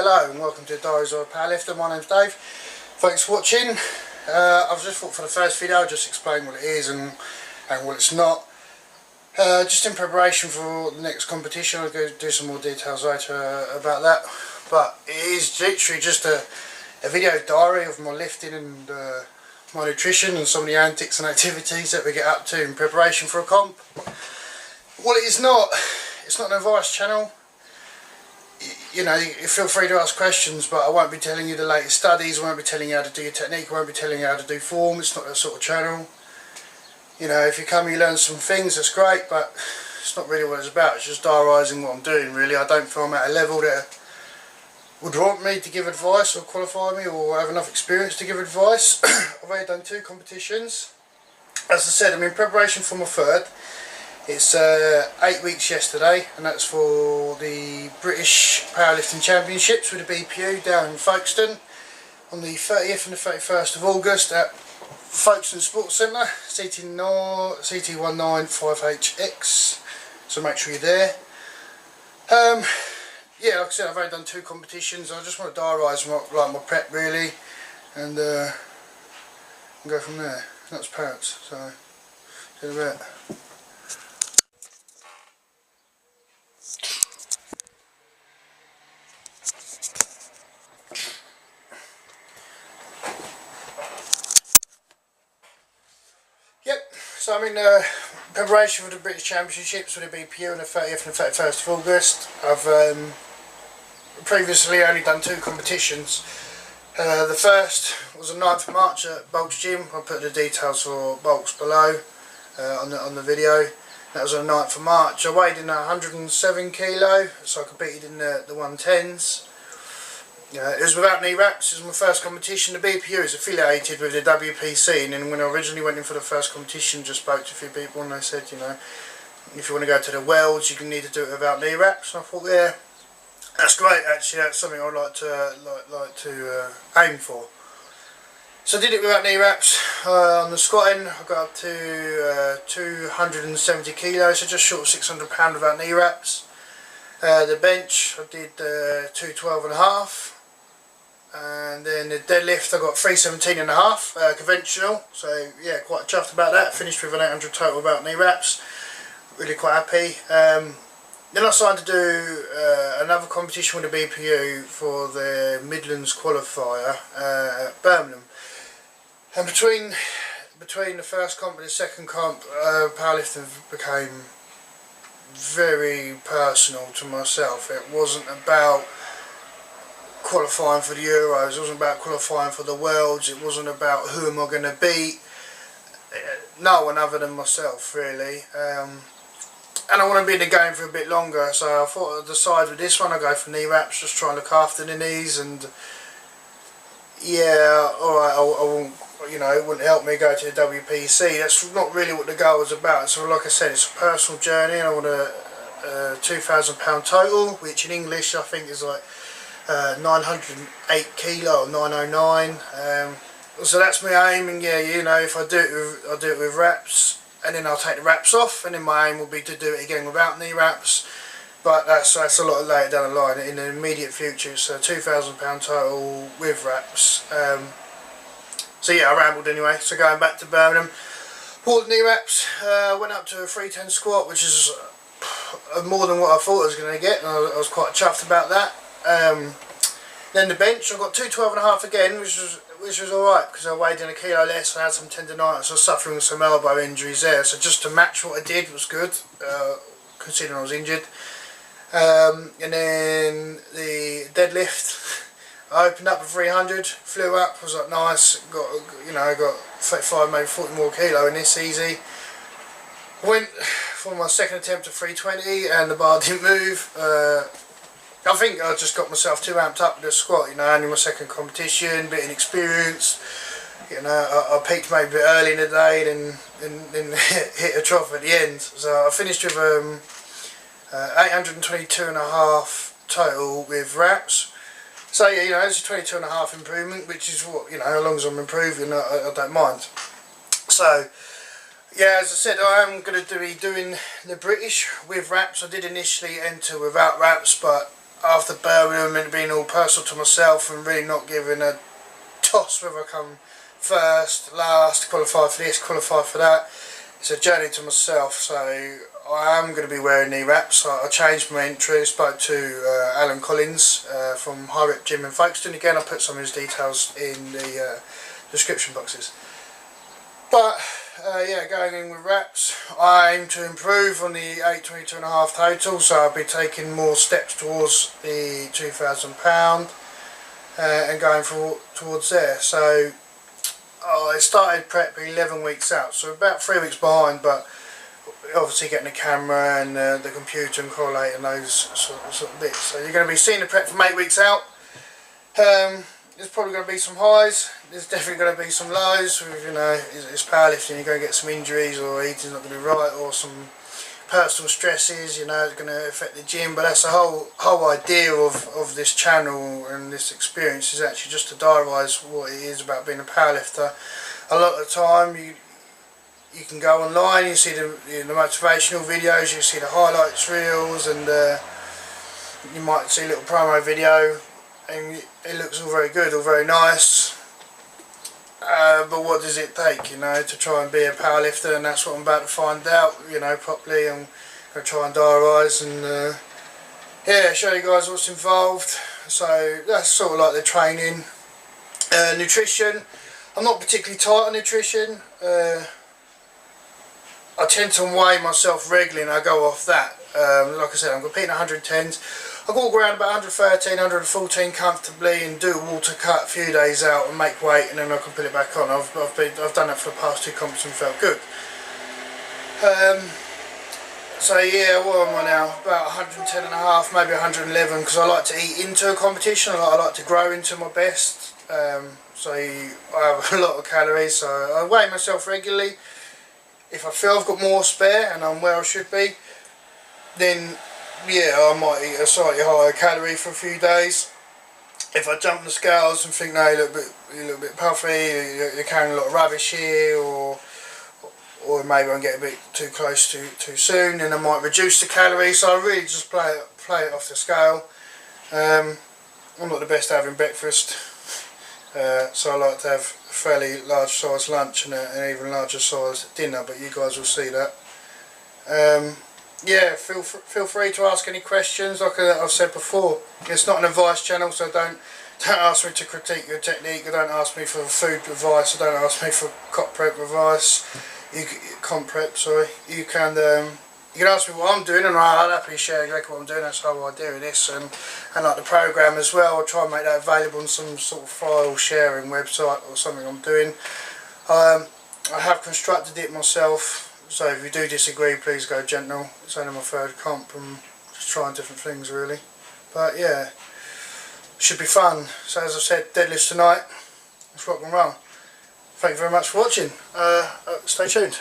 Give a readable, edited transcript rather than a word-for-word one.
Hello and welcome to Diaries of a Powerlifter. My name's Dave. Thanks for watching. I've just thought for the first video I'll just explain what it is and what it's not. Just in preparation for the next competition. I'll go do some more details later about that. But it is literally just a video diary of my lifting and my nutrition and some of the antics and activities that we get up to in preparation for a comp. What it is not, it's not an advice channel. You know, you feel free to ask questions, but I won't be telling you the latest studies, I won't be telling you how to do your technique, I won't be telling you how to do form. It's not that sort of channel. You know, if you come you learn some things, that's great, but it's not really what it's about. It's just diarising what I'm doing, really. I don't feel I'm at a level that would want me to give advice or qualify me or have enough experience to give advice. I've already done 2 competitions. As I said, I'm in preparation for my third. It's 8 weeks yesterday, and that's for the British Powerlifting Championships with the BPU down in Folkestone on the 30th and the 31st of August at Folkestone Sports Centre, CT195HX, so make sure you're there. Yeah, like I said, I've only done 2 competitions. I just want to diarise my prep really, and go from there. That's parrots, so see you in a bit. Yep, so I'm in preparation for the British Championships with the BPU on the 30th and the 31st of August. I've previously only done 2 competitions. The first was the 9th of March at Bulks Gym. I'll put the details for Bulks below on the video. That was on the 9th of March. I weighed in 107 kilo, so I competed in the 110s. It was without knee wraps. It was my first competition. The BPU is affiliated with the WPC, and then when I originally went in for the first competition, just spoke to a few people and they said, you know, if you want to go to the Worlds, you need to do it without knee wraps. And I thought, yeah, that's great. Actually, that's something I'd like to aim for. So I did it without knee wraps. On the squatting, I got up to 270 kilos, so just short of 600 pounds without knee wraps. The bench, I did 212.5. And then the deadlift I got 317.5 conventional, so yeah, quite chuffed about that. Finished with an 800 total without knee wraps, really quite happy. Then I started to do another competition with the BPU for the Midlands qualifier at Birmingham, and between the first comp and the second comp, powerlifting became very personal to myself. It wasn't about qualifying for the Euros, it wasn't about qualifying for the Worlds, it wasn't about who am I going to beat, no one other than myself really. And I want to be in the game for a bit longer, so I thought I'd decide with this one I'd go for knee wraps, just try and look after the knees. And yeah, alright, I won't, you know, it wouldn't help me go to the WPC. That's not really what the goal was about. So like I said, it's a personal journey, and I want a £2,000 total, which in English I think is like 908 kilo or 909. So that's my aim, and yeah, you know, if I do it, I'll do it with wraps, and then I'll take the wraps off, and then my aim will be to do it again without knee wraps. But that's a lot later down the line. In the immediate future, it's a £2,000 total with wraps. So yeah, I rambled anyway. So going back to Birmingham, bought the knee wraps, went up to a 310 squat, which is more than what I thought I was going to get, and I was quite chuffed about that. Then the bench, I got 212.5 again, which was alright, because I weighed in a kilo less and I had some tendonitis. I was suffering with some elbow injuries there, so just to match what I did was good, considering I was injured. And then the deadlift, I opened up at 300, flew up, was like nice, got 35, maybe 40 more kilo in this easy. Went for my second attempt at 320 and the bar didn't move. I think I just got myself too amped up with the squat, you know, only my second competition, bit inexperienced. You know, I peaked maybe a bit early in the day, then hit a trough at the end. So I finished with 822.5 total with wraps. So yeah, you know, it's a 22.5 improvement, which is what, you know, as long as I'm improving, I don't mind. So yeah, as I said, I am going to be doing the British with wraps. I did initially enter without wraps, but after Birmingham and being all personal to myself and really not giving a toss whether I come first, last, qualify for this, qualify for that. It's a journey to myself, so I am going to be wearing knee wraps. I changed my entry, spoke to Alan Collins from High Rep Gym in Folkestone. Again, I put some of his details in the description boxes. But yeah, going in with wraps, I aim to improve on the 822.5 total, so I'll be taking more steps towards the £2,000 and going towards there. So I started prep 11 weeks out, so about 3 weeks behind, but obviously getting the camera and the computer and correlating those sort of bits. So you're going to be seeing the prep from 8 weeks out. There's probably going to be some highs, there's definitely going to be some lows. With, you know, it's powerlifting, you're going to get some injuries, or eating's not going to be right, or some personal stresses, you know, it's going to affect the gym. But that's the whole idea of this channel and this experience, is actually just to diarise what it is about being a powerlifter. A lot of the time you can go online, you see the motivational videos, you see the highlights reels, and you might see a little promo video and it looks all very good, all very nice, but what does it take, you know, to try and be a powerlifter? And that's what I'm about to find out, you know, properly. I'm going to try and diarise and yeah, show you guys what's involved. So that's sort of like the training. Nutrition, I'm not particularly tight on nutrition. I tend to weigh myself regularly and I go off that. Like I said, I'm competing 110s. I walk around about 113, 114 comfortably and do a water cut a few days out and make weight, and then I can put it back on. I've done that for the past 2 comps and felt good. So yeah, what am I now? About 110 and a half, maybe 111, because I like to eat into a competition. I like to grow into my best. So I have a lot of calories, so I weigh myself regularly. If I feel I've got more spare and I'm where I should be, then yeah, I might eat a slightly higher calorie for a few days. If I jump on the scales and think, no, you look a bit puffy, you're carrying a lot of rubbish here, or maybe I'm getting a bit too close too soon, then I might reduce the calories. So I really just play it off the scale. I'm not the best at having breakfast, so I like to have a fairly large size lunch and an even larger size dinner, but you guys will see that. Yeah, feel free to ask any questions. Like I've said before, it's not an advice channel, so don't ask me to critique your technique, or don't ask me for food advice, or don't ask me for comp prep advice. You can ask me what I'm doing, and I'll happily share exactly what I'm doing. That's how I do this, and like the program as well. I'll try and make that available on some sort of file sharing website or something I'm doing. I have constructed it myself. So if you do disagree, please go gentle. It's only my 3rd comp and just trying different things really. But yeah, should be fun. So as I said, deadlifts tonight. Let's rock and roll. Thank you very much for watching. Stay tuned.